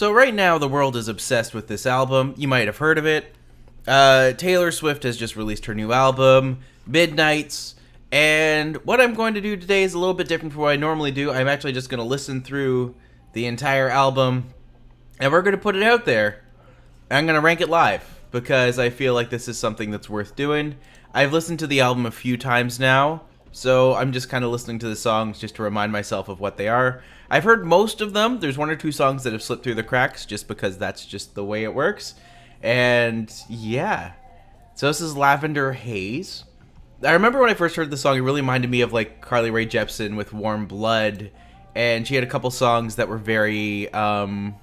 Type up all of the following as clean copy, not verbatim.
So right now, the world is obsessed with this album. You might have heard of it. Taylor Swift has just released her new album, Midnights. And what I'm going to do today is a little bit different from what I normally do. I'm actually just going to listen through the entire album, and we're going to put it out there. I'm going to rank it live, because I feel like this is something that's worth doing. I've listened to the album a few times now, so I'm just kind of listening to the songs just to remind myself of what they are. I've heard most of them. There's one or two songs that have slipped through the cracks, just because that's just the way it works. And yeah. So this is Lavender Haze. I remember when I first heard the song, it really reminded me of like Carly Rae Jepsen with Warm Blood. And she had a couple songs that were very, I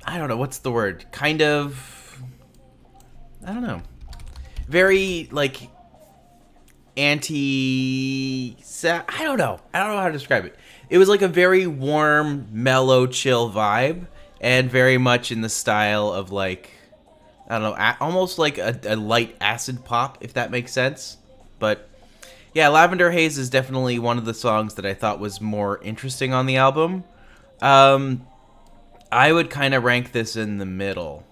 don't know, what's the word? Kind of, I don't know. Very, like, I don't know how to describe it. It was like a very warm, mellow, chill vibe, and very much in the style of like, I don't know, almost like a light acid pop, if that makes sense. But yeah, Lavender Haze is definitely one of the songs that I thought was more interesting on the album. I would kind of rank this in the middle.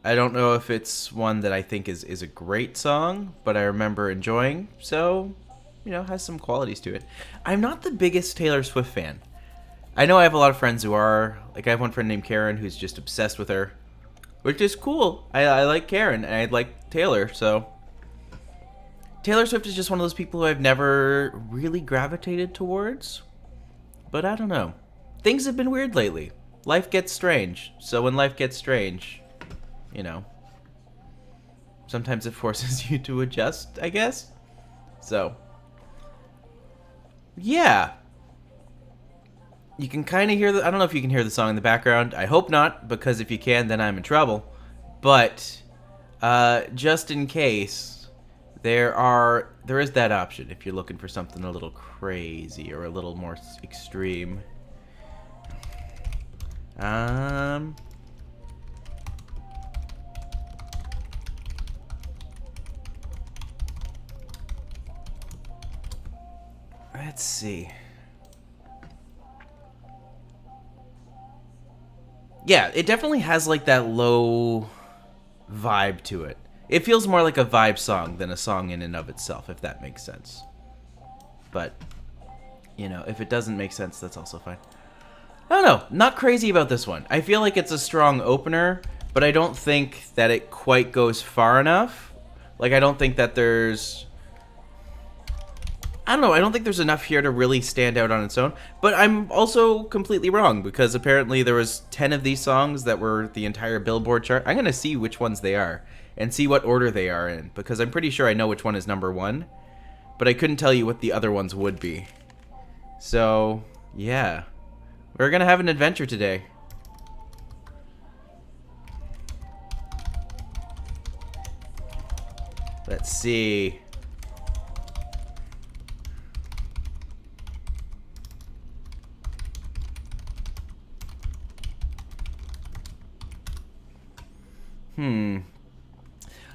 I don't know if it's one that I think is a great song, but I remember enjoying, so, you know, has some qualities to it. I'm not the biggest Taylor Swift fan. I know I have a lot of friends who are. Like, I have one friend named Karen who's just obsessed with her, which is cool. I like Karen, and I like Taylor, so. Taylor Swift is just one of those people who I've never really gravitated towards, but I don't know. Things have been weird lately. Life gets strange, so when life gets strange, you know, sometimes it forces you to adjust, I guess. So, yeah. You can kind of hear I don't know if you can hear the song in the background. I hope not, because if you can, then I'm in trouble. But, just in case, there is that option if you're looking for something a little crazy or a little more extreme. Let's see. Yeah, it definitely has like that low vibe to it. It feels more like a vibe song than a song in and of itself, if that makes sense. But, you know, if it doesn't make sense, that's also fine. I don't know. Not crazy about this one. I feel like it's a strong opener, but I don't think that it quite goes far enough. Like, I don't think that there's... I don't know. I don't think there's enough here to really stand out on its own. But I'm also completely wrong, because apparently there was 10 of these songs that were the entire Billboard chart. I'm going to see which ones they are and see what order they are in, because I'm pretty sure I know which one is number one, but I couldn't tell you what the other ones would be. So, yeah. We're going to have an adventure today. Let's see.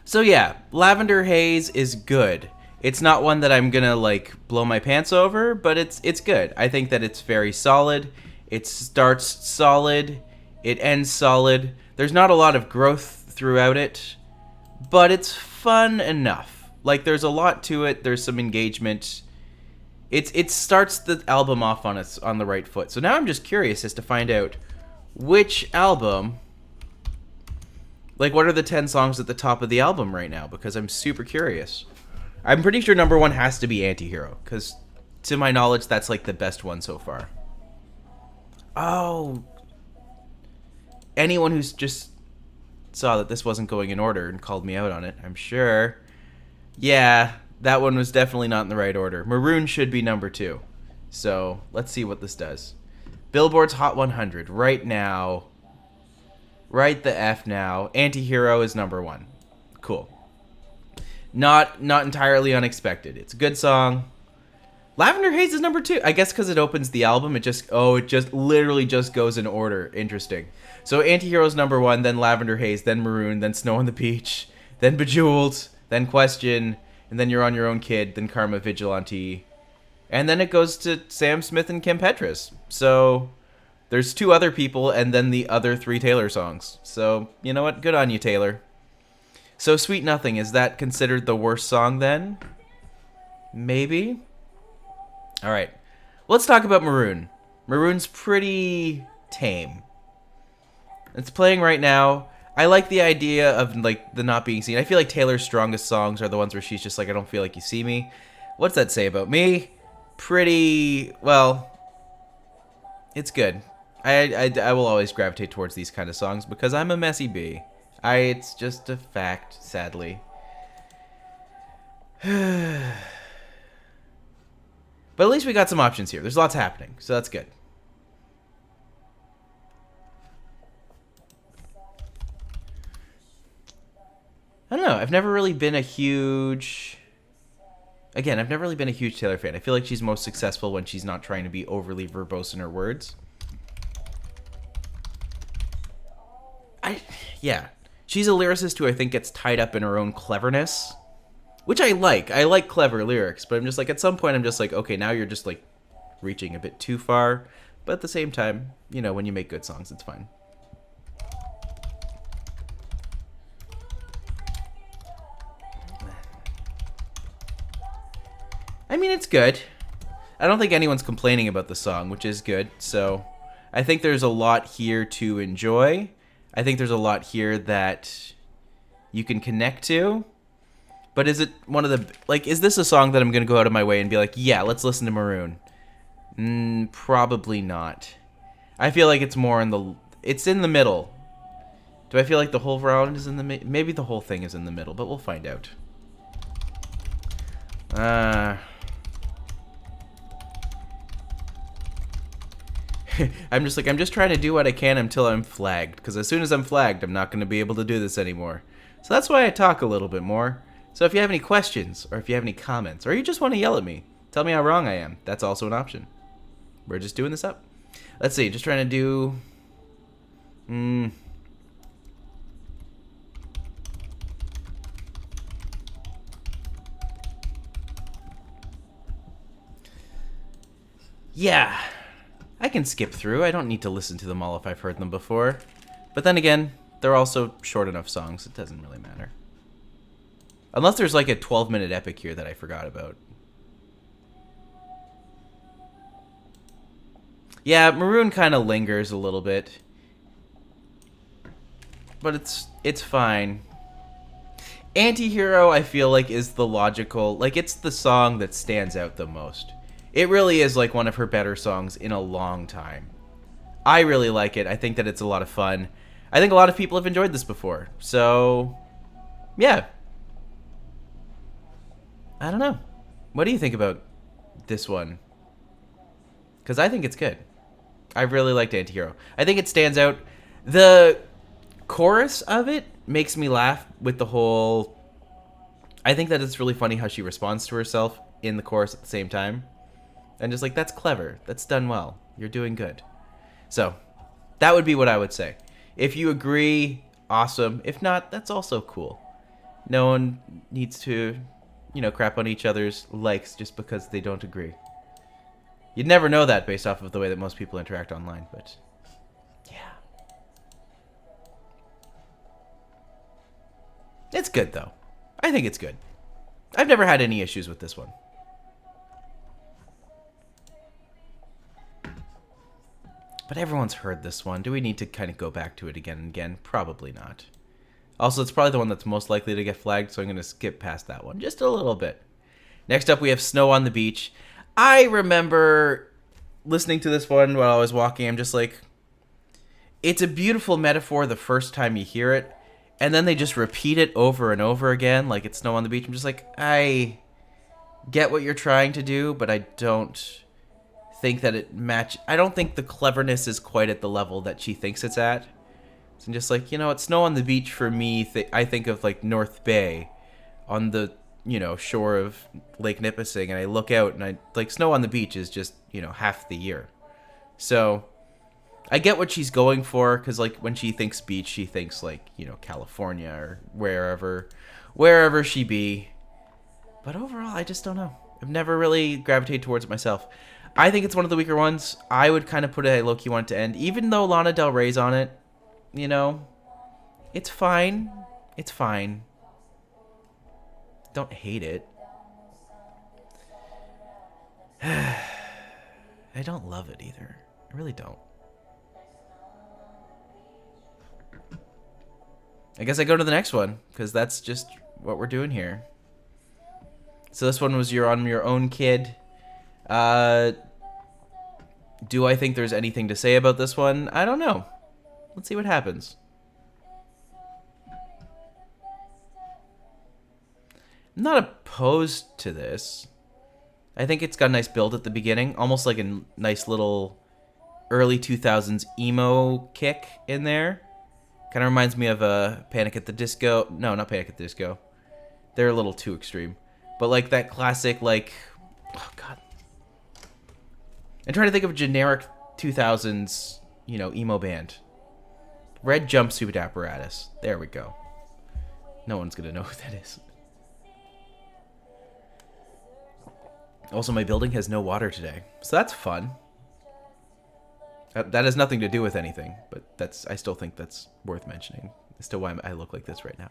So yeah, Lavender Haze is good. It's not one that I'm gonna like blow my pants over, but it's good. I think that it's very solid. It starts solid, it ends solid. There's not a lot of growth throughout it, but it's fun enough. Like, there's a lot to it. There's some engagement. It starts the album off on the right foot. So now I'm just curious as to find out which album. Like, what are the 10 songs at the top of the album right now? Because I'm super curious. I'm pretty sure number one has to be Antihero, because to my knowledge, that's like the best one so far. Oh. Anyone who's just saw that this wasn't going in order and called me out on it, I'm sure. Yeah, that one was definitely not in the right order. Maroon should be number 2. So, let's see what this does. Billboard's Hot 100 right now. Right the F now. Antihero is number 1. Cool. Not entirely unexpected. It's a good song. Lavender Haze is number 2. I guess because it opens the album, it just literally just goes in order. Interesting. So Antihero's number 1, then Lavender Haze, then Maroon, then Snow on the Beach, then Bejeweled, then Question, and then You're on Your Own Kid, then Karma Vigilante, And then it goes to Sam Smith and Kim Petras. So there's 2 other people and then the other 3 Taylor songs. So, you know what? Good on you, Taylor. So Sweet Nothing, is that considered the worst song then? Maybe? Alright. Let's talk about Maroon. Maroon's pretty tame. It's playing right now. I like the idea of like the not being seen. I feel like Taylor's strongest songs are the ones where she's just like, I don't feel like you see me. What's that say about me? Pretty, well, it's good. I will always gravitate towards these kind of songs because I'm a messy bee. It's just a fact, sadly. But at least we got some options here. There's lots happening, so that's good. I don't know. I've never really been a huge... Again, I've never really been a huge Taylor fan. I feel like she's most successful when she's not trying to be overly verbose in her words. Yeah. She's a lyricist who I think gets tied up in her own cleverness, which I like. I like clever lyrics, but I'm just like, at some point I'm just like, okay, now you're just like reaching a bit too far. But at the same time, you know, when you make good songs, it's fine. I mean, it's good. I don't think anyone's complaining about the song, which is good. So I think there's a lot here to enjoy. I think there's a lot here that you can connect to. But is it one of the... Like, is this a song that I'm going to go out of my way and be like, yeah, let's listen to Maroon? Probably not. I feel like it's more in the... It's in the middle. Do I feel like the whole round is in the... Maybe the whole thing is in the middle, but we'll find out. I'm just trying to do what I can until I'm flagged. Because as soon as I'm flagged, I'm not going to be able to do this anymore. So that's why I talk a little bit more. So if you have any questions, or if you have any comments, or you just want to yell at me, tell me how wrong I am. That's also an option. We're just doing this up. Let's see, just trying to do... Yeah. I can skip through. I don't need to listen to them all if I've heard them before. But then again, they're also short enough songs. It doesn't really matter. Unless there's like a 12-minute epic here that I forgot about. Yeah, Maroon kind of lingers a little bit. But it's fine. Antihero, I feel like, is the logical... Like, it's the song that stands out the most. It really is like one of her better songs in a long time. I really like it. I think that it's a lot of fun. I think a lot of people have enjoyed this before. So, yeah. I don't know. What do you think about this one? Because I think it's good. I really liked Antihero. I think it stands out. The chorus of it makes me laugh with the whole... I think that it's really funny how she responds to herself in the chorus at the same time. And just like, that's clever. That's done well. You're doing good. So, that would be what I would say. If you agree, awesome. If not, that's also cool. No one needs to, crap on each other's likes just because they don't agree. You'd never know that based off of the way that most people interact online, but yeah. It's good, though. I think it's good. I've never had any issues with this one. But everyone's heard this one. Do we need to kind of go back to it again and again? Probably not. Also, it's probably the one that's most likely to get flagged, so I'm going to skip past that one just a little bit. Next up, we have Snow on the Beach. I remember listening to this one while I was walking. I'm just like, it's a beautiful metaphor the first time you hear it, and then they just repeat it over and over again, like it's Snow on the Beach. I'm just like, I get what you're trying to do, but I don't think that it I don't think the cleverness is quite at the level that she thinks it's at. So I'm just like, it's Snow on the Beach for me. I think of like North Bay on the, shore of Lake Nipissing, and I look out and I like Snow on the Beach is just, half the year. So I get what she's going for, because like when she thinks beach, she thinks like, California or wherever she be. But overall, I just don't know. I've never really gravitated towards it myself. I think it's one of the weaker ones. I would kind of put it at low-key want it to end. Even though Lana Del Rey's on it, you know, it's fine. It's fine. Don't hate it. I don't love it either. I really don't. I guess I go to the next one, because that's just what we're doing here. So this one was You're On Your Own, Kid. Do I think there's anything to say about this one? I don't know. Let's see what happens. I'm not opposed to this. I think it's got a nice build at the beginning, almost like a nice little early 2000s emo kick in there. Kind of reminds me of a Panic at the Disco. No, not Panic at the Disco. They're a little too extreme. But like that classic, like, oh god. I'm trying to think of a generic 2000s, you know, emo band. Red Jumpsuit Apparatus. There we go. No one's gonna know who that is. Also, my building has no water today, so that's fun. That has nothing to do with anything, but I still think that's worth mentioning as to why I look like this right now.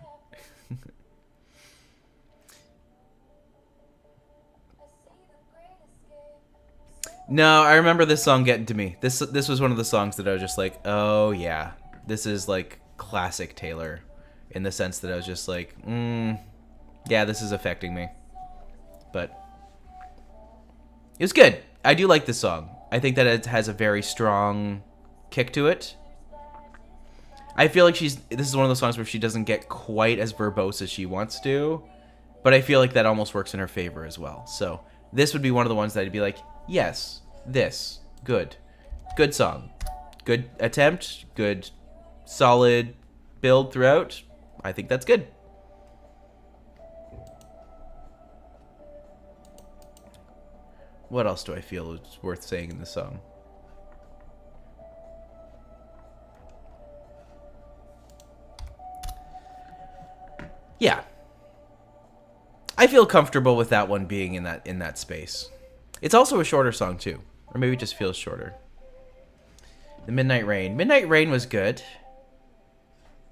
No, I remember this song getting to me. This was one of the songs that I was just like, oh yeah, this is like classic Taylor, in the sense that I was just like, yeah, this is affecting me. But it was good. I do like this song. I think that it has a very strong kick to it. I feel like this is one of those songs where she doesn't get quite as verbose as she wants to, but I feel like that almost works in her favor as well. So this would be one of the ones that I'd be like, yes, this, good. Good song. Good attempt, good solid build throughout. I think that's good. What else do I feel is worth saying in this song? Yeah. I feel comfortable with that one being in that space. It's also a shorter song too, or maybe it just feels shorter. The Midnight Rain. Midnight Rain was good.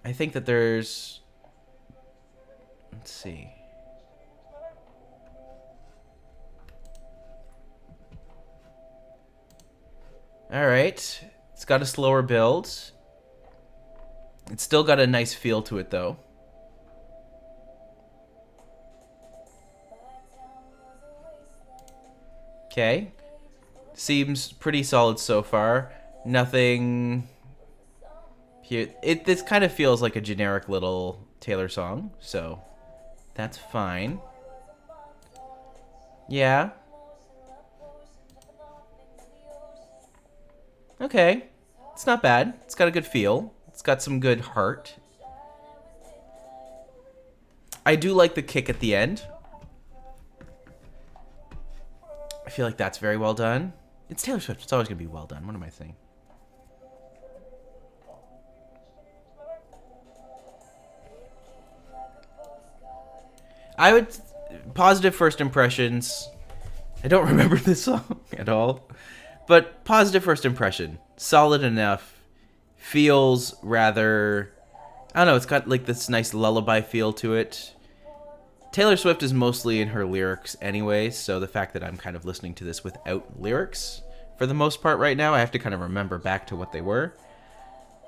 I think that there's, let's see. All right. It's got a slower build. It's still got a nice feel to it though. Okay. Seems pretty solid so far. Nothing here. This kind of feels like a generic little Taylor song, so that's fine. Yeah. Okay. It's not bad. It's got a good feel. It's got some good heart. I do like the kick at the end. I feel like that's very well done. It's Taylor Swift. It's always going to be well done. What am I saying? I would... Positive first impressions. I don't remember this song at all. But positive first impression. Solid enough. Feels rather... I don't know. It's got like this nice lullaby feel to it. Taylor Swift is mostly in her lyrics anyway, so the fact that I'm kind of listening to this without lyrics for the most part right now, I have to kind of remember back to what they were.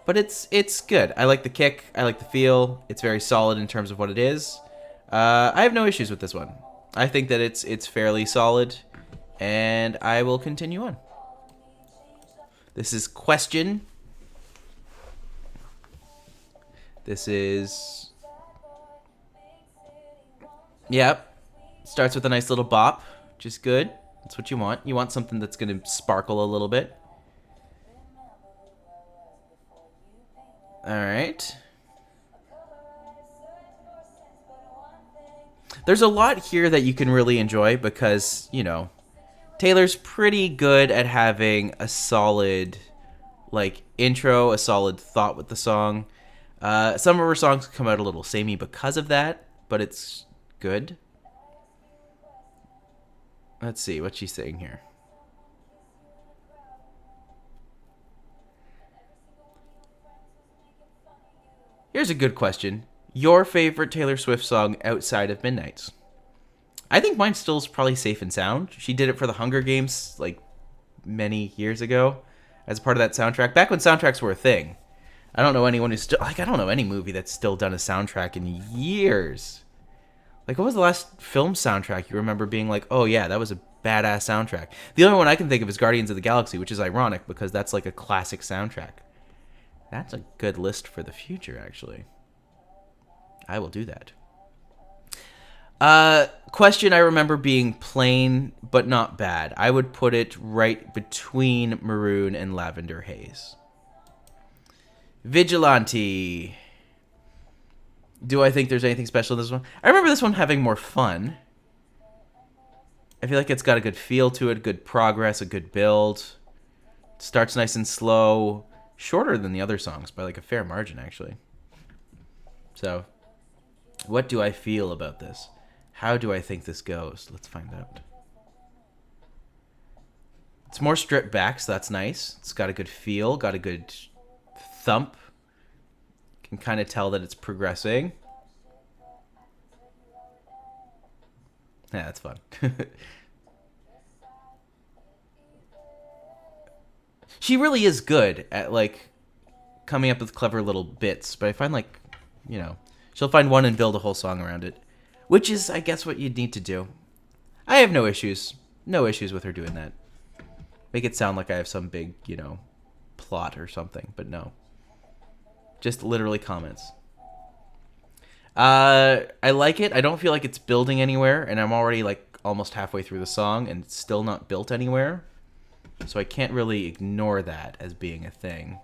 But it's good. I like the kick. I like the feel. It's very solid in terms of what it is. I have no issues with this one. I think that it's fairly solid, and I will continue on. This is Question. This is... Yep. Starts with a nice little bop, which is good. That's what you want. You want something that's going to sparkle a little bit. All right. There's a lot here that you can really enjoy because, you know, Taylor's pretty good at having a solid, like, intro, a solid thought with the song. Some of her songs come out a little samey because of that, but it's good. Let's see what she's saying here. Here's a good question. Your favorite Taylor Swift song outside of Midnight's? I think mine still is probably Safe and Sound. She did it for the Hunger Games like many years ago as part of that soundtrack. Back when soundtracks were a thing. I don't know anyone who's still like I don't know any movie that's still done a soundtrack in years. Like what was the last film soundtrack you remember being like, "Oh yeah, that was a badass soundtrack." The only one I can think of is Guardians of the Galaxy, which is ironic because that's like a classic soundtrack. That's a good list for the future actually. I will do that. Question I remember being plain but not bad. I would put it right between Maroon and Lavender Haze. Vigilante. Do I think there's anything special in this one? I remember this one having more fun. I feel like it's got a good feel to it, good progress, a good build. It starts nice and slow. Shorter than the other songs by like a fair margin, actually. So, what do I feel about this? How do I think this goes? Let's find out. It's more stripped back, so that's nice. It's got a good feel, got a good thump. Can kind of tell that it's progressing. Yeah, that's fun. She really is good at like coming up with clever little bits, but I find like, you know, she'll find one and build a whole song around it. Which is, I guess, what you'd need to do. I have no issues. No issues with her doing that. Make it sound like I have some big, you know, plot or something. But no. Just literally comments. I like it. I don't feel like it's building anywhere. And I'm already, like, almost halfway through the song. And it's still not built anywhere. So I can't really ignore that as being a thing.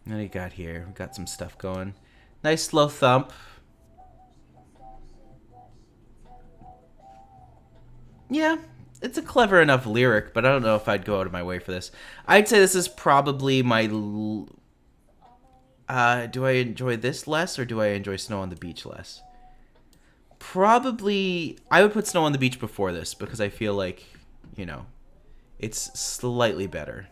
What do you got here? We got some stuff going. Nice slow thump. Yeah, it's a clever enough lyric, but I don't know if I'd go out of my way for this. I'd say this is probably my... do I enjoy this less, or do I enjoy Snow on the Beach less? Probably... I would put Snow on the Beach before this, because I feel like, you know, it's slightly better.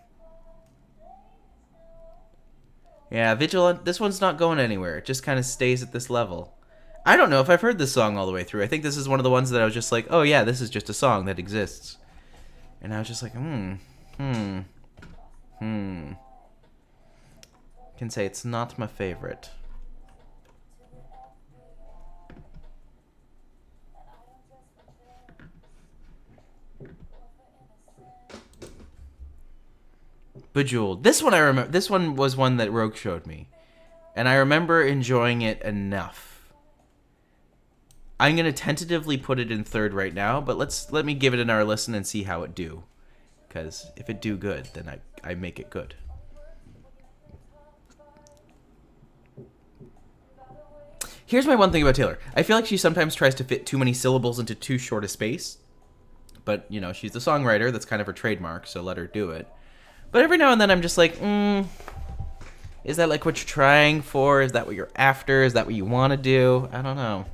Yeah, Vigilant, this one's not going anywhere. It just kind of stays at this level. I don't know if I've heard this song all the way through. I think this is one of the ones that I was just like, oh yeah, this is just a song that exists. And I was just like, Can say it's not my favorite. Bejeweled. This one I remember. This one was one that Rogue showed me, and I remember enjoying it enough. I'm gonna tentatively put it in third right now, but let me give it another listen and see how it do. Because if it do good, then I make it good. Here's my one thing about Taylor. I feel like she sometimes tries to fit too many syllables into too short a space. But, you know, she's the songwriter. That's kind of her trademark, so let her do it. But every now and then I'm just like, is that like what you're trying for? Is that what you're after? Is that what you want to do? I don't know.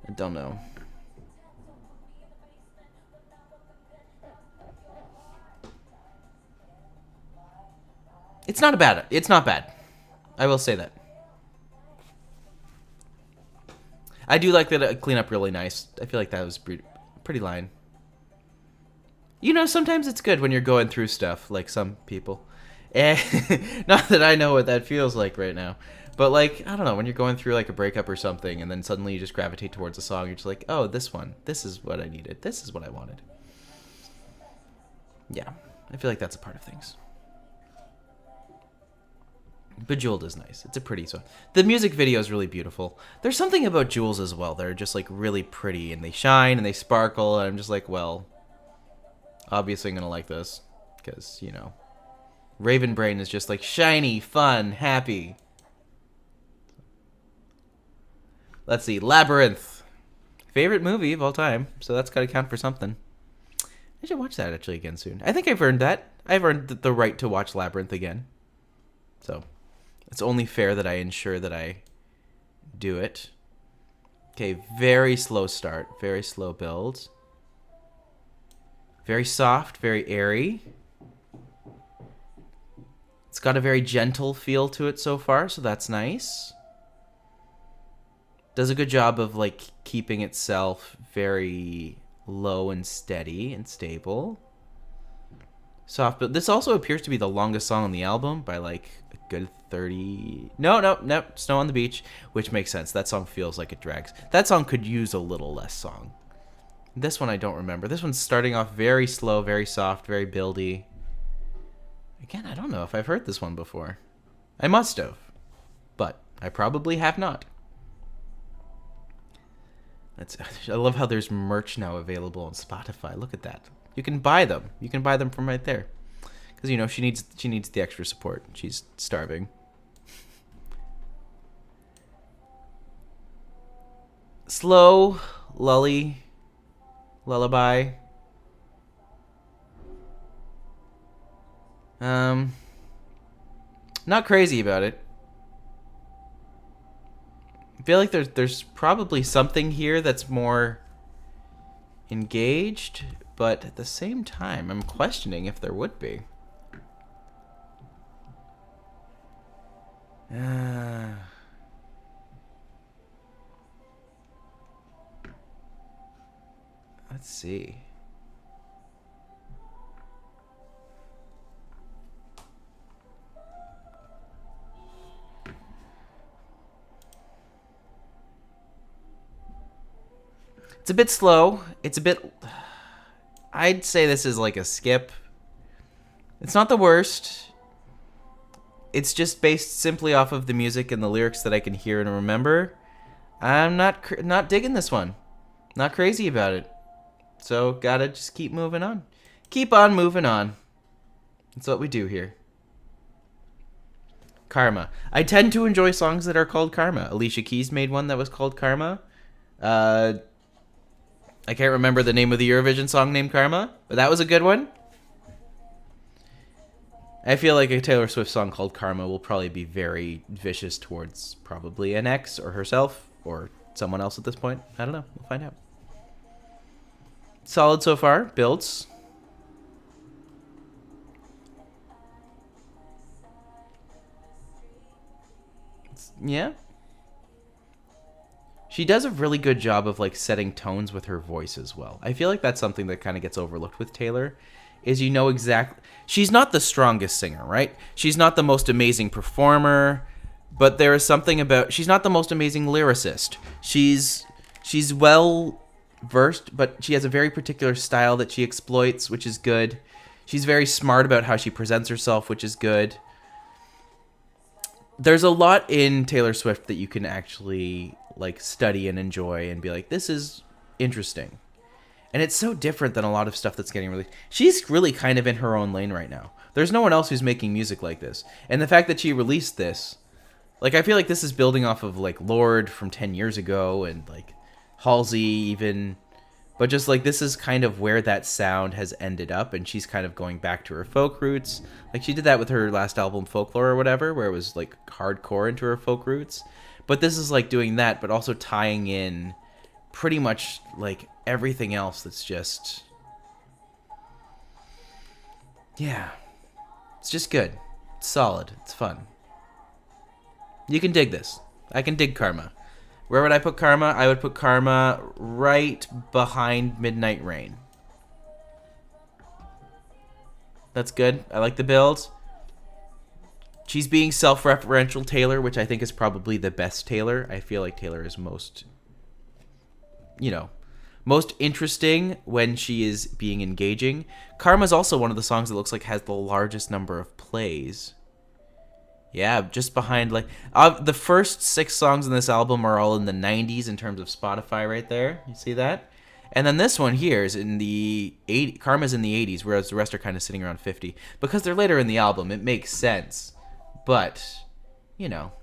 I don't know. It's not bad. It's not bad. I will say that. I do like that clean up really nice. I feel like that was pretty line. You know, sometimes it's good when you're going through stuff, like some people. And not that I know what that feels like right now. But, like, I don't know, when you're going through, like, a breakup or something, and then suddenly you just gravitate towards a song, you're just like, oh, this one. This is what I needed. This is what I wanted. Yeah, I feel like that's a part of things. Bejeweled is nice. It's a pretty song. The music video is really beautiful. There's something about jewels as well. They're just, like, really pretty, and they shine, and they sparkle, and I'm just like, well... Obviously, I'm going to like this, because, you know, Raven Brain is just like shiny, fun, happy. Let's see, Labyrinth. Favorite movie of all time, so that's got to count for something. I should watch that actually again soon. I think I've earned that. I've earned the right to watch Labyrinth again. So, It's only fair that I ensure that I do it. Okay, very slow start. Very slow build. Very soft, very airy. It's got a very gentle feel to it so far, so that's nice. Does a good job of like keeping itself very low and steady and stable. Soft, but this also appears to be the longest song on the album by like a good 30. No, Snow on the Beach, which makes sense. That song feels like it drags. That song could use a little less song. This one I don't remember. This one's starting off very slow, very soft, very buildy. Again, I don't know if I've heard this one before. I must have, but I probably have not. I love how there's merch now available on Spotify. Look at that. You can buy them. You can buy them from right there. Because, you know, she needs the extra support. She's starving. Slow, lullaby. Not crazy about it. I feel like there's probably something here that's more engaged, but at the same time, I'm questioning if there would be. Let's see. It's a bit slow. It's a bit... I'd say this is like a skip. It's not the worst. It's just based simply off of the music and the lyrics that I can hear and remember. I'm not digging this one. Not crazy about it. So, gotta just keep moving on. Keep on moving on. That's what we do here. Karma. I tend to enjoy songs that are called Karma. Alicia Keys made one that was called Karma. I can't remember the name of the Eurovision song named Karma, but that was a good one. I feel like a Taylor Swift song called Karma will probably be very vicious towards probably an ex or herself or someone else at this point. I don't know. We'll find out. Solid so far. Builds. Yeah. She does a really good job of like setting tones with her voice as well. I feel like that's something that kind of gets overlooked with Taylor, is you know exactly... She's not the strongest singer, right? She's not the most amazing performer, but there is something about... She's not the most amazing lyricist. She's well versed, but she has a very particular style that she exploits, which is good. She's very smart about how she presents herself, which is good. There's a lot in Taylor Swift that you can actually like study and enjoy and be like, this is interesting. And it's so different than a lot of stuff that's getting released. She's really kind of in her own lane right now. There's no one else who's making music like this. And the fact that she released this, like, I feel like this is building off of like Lorde from 10 years ago and like Halsey even. But just like this is kind of where that sound has ended up, and she's kind of going back to her folk roots. Like she did that with her last album Folklore or whatever, where it was like hardcore into her folk roots. But this is like doing that, but also tying in pretty much like everything else that's just... Yeah. It's just good. It's solid. It's fun. You can dig this. I can dig Karma. Where would I put Karma? I would put Karma right behind Midnight Rain. That's good. I like the build. She's being self-referential Taylor, which I think is probably the best Taylor. I feel like Taylor is most, you know, most interesting when she is being engaging. Karma's also one of the songs that looks like has the largest number of plays. Yeah, just behind, like, the first 6 songs in this album are all in the 90s in terms of Spotify right there. You see that? And then this one here is in the 80s. Karma's in the 80s, whereas the rest are kind of sitting around 50. Because they're later in the album, it makes sense. But, you know.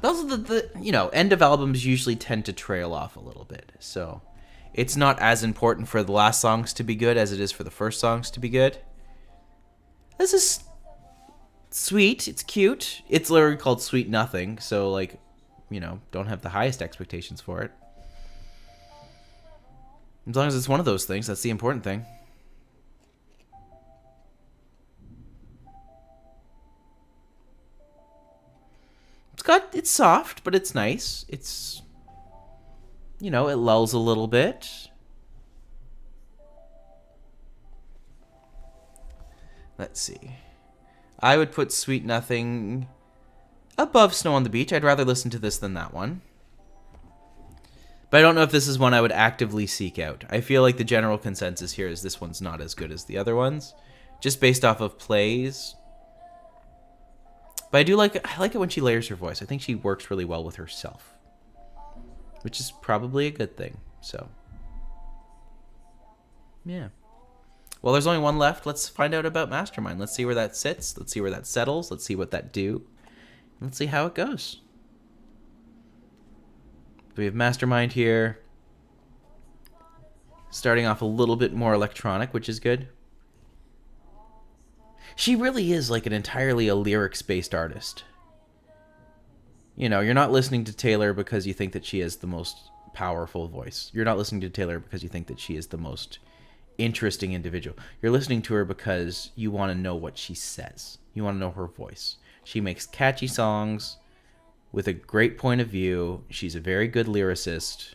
Those are the you know, end of albums usually tend to trail off a little bit. So, It's not as important for the last songs to be good as it is for the first songs to be good. This is sweet. It's cute. It's literally called Sweet Nothing, so, like, you know, don't have the highest expectations for it. As long as it's one of those things, that's the important thing. It's soft, but it's nice. It's, you know, it lulls a little bit. Let's see. I would put Sweet Nothing above Snow on the Beach. I'd rather listen to this than that one. But I don't know if this is one I would actively seek out. I feel like the general consensus here is this one's not as good as the other ones, just based off of plays. But I like it when she layers her voice. I think she works really well with herself, which is probably a good thing. So, yeah. Well, there's only one left. Let's find out about Mastermind. Let's see where that sits. Let's see where that settles. Let's see what that do. Let's see how it goes. We have Mastermind here. Starting off a little bit more electronic, which is good. She really is like an entirely a lyrics-based artist. You know, you're not listening to Taylor because you think that she has the most powerful voice. You're not listening to Taylor because you think that she is the most interesting individual. You're listening to her because you want to know what she says. You want to know her voice. She makes catchy songs with a great point of view. She's a very good lyricist.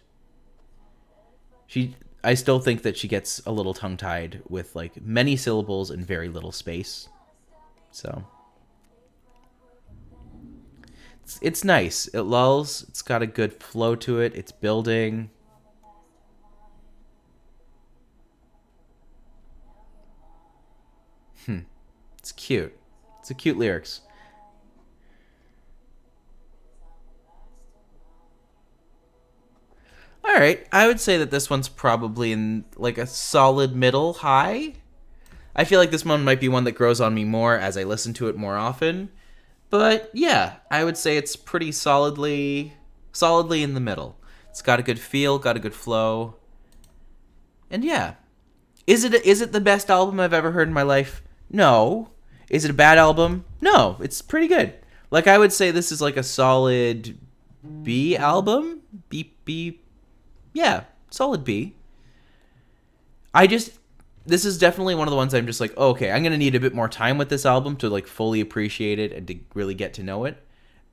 I still think that she gets a little tongue-tied with like many syllables and very little space. So it's nice. It lulls. It's got a good flow to it. It's building. It's cute. It's a cute lyrics. All right, I would say that this one's probably in like a solid middle high. I feel like this one might be one that grows on me more as I listen to it more often. But yeah, I would say it's pretty solidly in the middle. It's got a good feel, got a good flow. And yeah. Is it the best album I've ever heard in my life? No. Is it a bad album? No, it's pretty good. Like, I would say this is like a solid B album. B. Yeah, solid B. This is definitely one of the ones I'm just like, oh, okay, I'm going to need a bit more time with this album to like fully appreciate it and to really get to know it.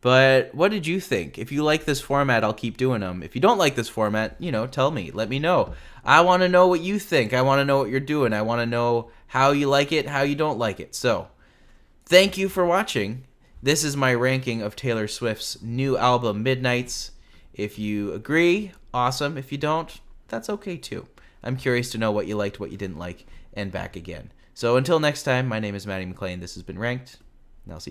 But what did you think? If you like this format, I'll keep doing them. If you don't like this format, you know, tell me. Let me know. I want to know what you think. I want to know what you're doing. I want to know how you like it, how you don't like it. So, thank you for watching. This is my ranking of Taylor Swift's new album, Midnights. If you agree, awesome. If you don't, that's okay too. I'm curious to know what you liked, what you didn't like, and back again. So until next time, my name is Matti McLean. This has been Ranked, and I'll see you